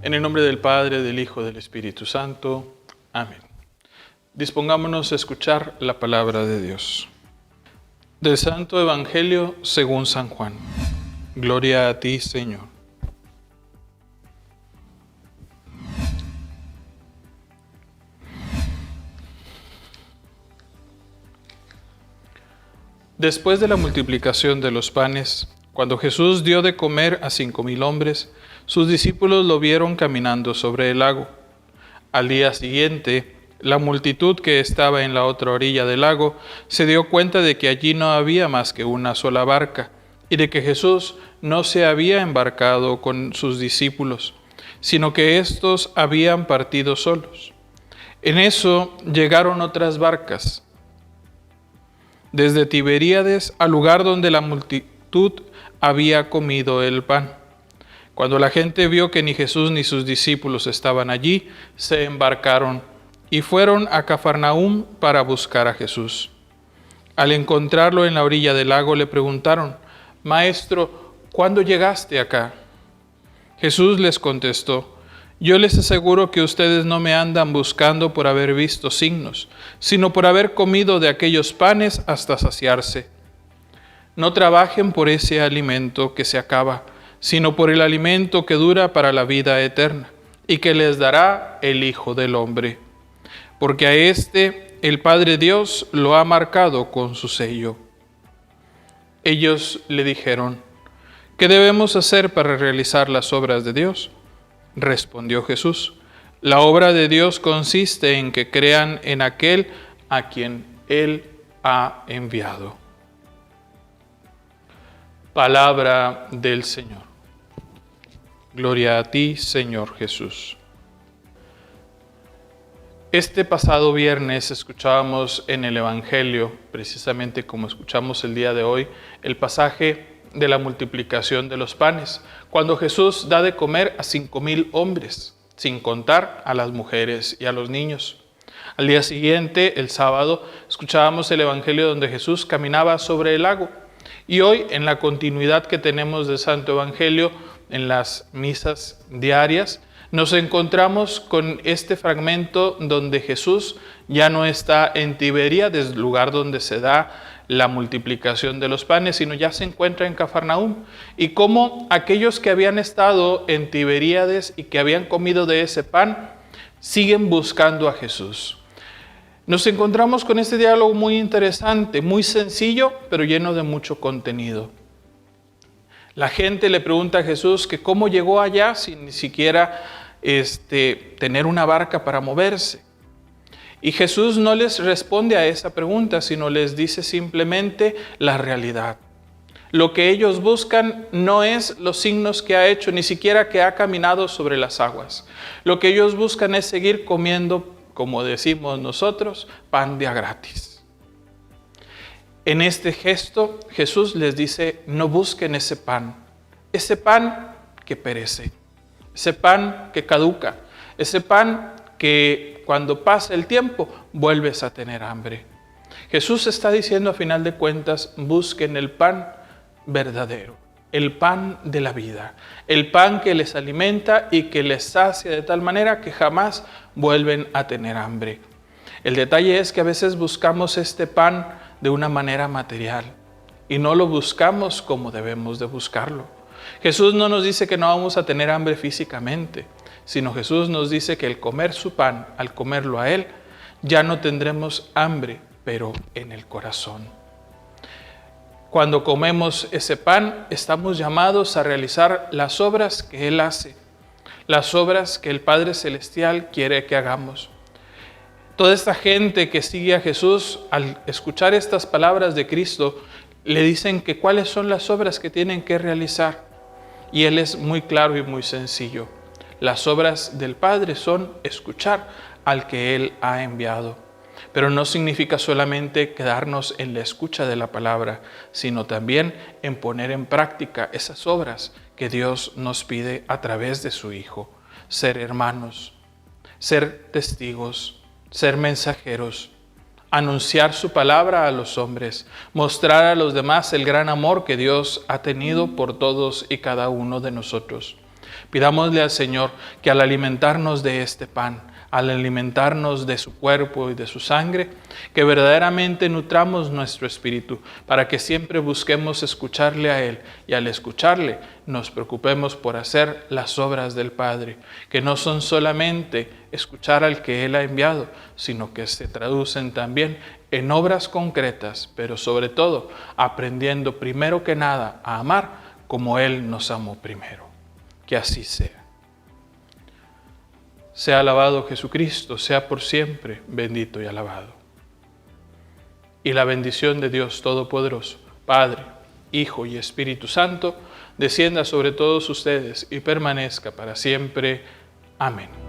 En el nombre del Padre, del Hijo, del Espíritu Santo. Amén. Dispongámonos a escuchar la palabra de Dios. Del Santo Evangelio según San Juan. Gloria a ti, Señor. Después de la multiplicación de los panes, cuando Jesús dio de comer a 5,000 hombres, sus discípulos lo vieron caminando sobre el lago. Al día siguiente, la multitud que estaba en la otra orilla del lago se dio cuenta de que allí no había más que una sola barca y de que Jesús no se había embarcado con sus discípulos, sino que éstos habían partido solos. En eso llegaron otras barcas desde Tiberíades al lugar donde la multitud había comido el pan. Cuando la gente vio que ni Jesús ni sus discípulos estaban allí, se embarcaron y fueron a Cafarnaúm para buscar a Jesús. Al encontrarlo en la orilla del lago le preguntaron: «Maestro, ¿cuándo llegaste acá?». Jesús les contestó: «Yo les aseguro que ustedes no me andan buscando por haber visto signos, sino por haber comido de aquellos panes hasta saciarse. No trabajen por ese alimento que se acaba, sino por el alimento que dura para la vida eterna, y que les dará el Hijo del Hombre. Porque a éste el Padre Dios lo ha marcado con su sello». Ellos le dijeron: «¿Qué debemos hacer para realizar las obras de Dios?». Respondió Jesús: «La obra de Dios consiste en que crean en aquel a quien Él ha enviado». Palabra del Señor. Gloria a ti, Señor Jesús. Este pasado viernes escuchábamos en el Evangelio, precisamente como escuchamos el día de hoy, el pasaje de la multiplicación de los panes, cuando Jesús da de comer a 5,000 hombres, sin contar a las mujeres y a los niños. Al día siguiente, el sábado, escuchábamos el Evangelio donde Jesús caminaba sobre el lago. Y hoy, en la continuidad que tenemos del Santo Evangelio, en las misas diarias, nos encontramos con este fragmento donde Jesús ya no está en Tiberíades, lugar donde se da la multiplicación de los panes, sino ya se encuentra en Cafarnaúm. Y cómo aquellos que habían estado en Tiberíades y que habían comido de ese pan, siguen buscando a Jesús. Nos encontramos con este diálogo muy interesante, muy sencillo, pero lleno de mucho contenido. La gente le pregunta a Jesús que cómo llegó allá sin ni siquiera tener una barca para moverse. Y Jesús no les responde a esa pregunta, sino les dice simplemente la realidad. Lo que ellos buscan no es los signos que ha hecho, ni siquiera que ha caminado sobre las aguas. Lo que ellos buscan es seguir comiendo, como decimos nosotros, pan de a gratis. En este gesto, Jesús les dice: no busquen ese pan que perece, ese pan que caduca, ese pan que cuando pasa el tiempo vuelves a tener hambre. Jesús está diciendo, a final de cuentas, busquen el pan verdadero, el pan de la vida, el pan que les alimenta y que les sacia de tal manera que jamás vuelven a tener hambre. El detalle es que a veces buscamos este pan de una manera material y no lo buscamos como debemos de buscarlo. Jesús no nos dice que no vamos a tener hambre físicamente, sino Jesús nos dice que al comer su pan, al comerlo a Él, ya no tendremos hambre, pero en el corazón. Cuando comemos ese pan, estamos llamados a realizar las obras que Él hace, las obras que el Padre Celestial quiere que hagamos. Toda esta gente que sigue a Jesús, al escuchar estas palabras de Cristo, le dicen que cuáles son las obras que tienen que realizar. Y Él es muy claro y muy sencillo. Las obras del Padre son escuchar al que Él ha enviado. Pero no significa solamente quedarnos en la escucha de la palabra, sino también en poner en práctica esas obras que Dios nos pide a través de su Hijo. Ser hermanos, ser testigos, ser mensajeros, anunciar su palabra a los hombres, mostrar a los demás el gran amor que Dios ha tenido por todos y cada uno de nosotros. Pidámosle al Señor que al alimentarnos de este pan, al alimentarnos de su cuerpo y de su sangre, que verdaderamente nutramos nuestro espíritu para que siempre busquemos escucharle a Él y al escucharle nos preocupemos por hacer las obras del Padre, que no son solamente escuchar al que Él ha enviado, sino que se traducen también en obras concretas, pero sobre todo aprendiendo primero que nada a amar como Él nos amó primero. Que así sea. Sea alabado Jesucristo, sea por siempre bendito y alabado. Y la bendición de Dios Todopoderoso, Padre, Hijo y Espíritu Santo, descienda sobre todos ustedes y permanezca para siempre. Amén.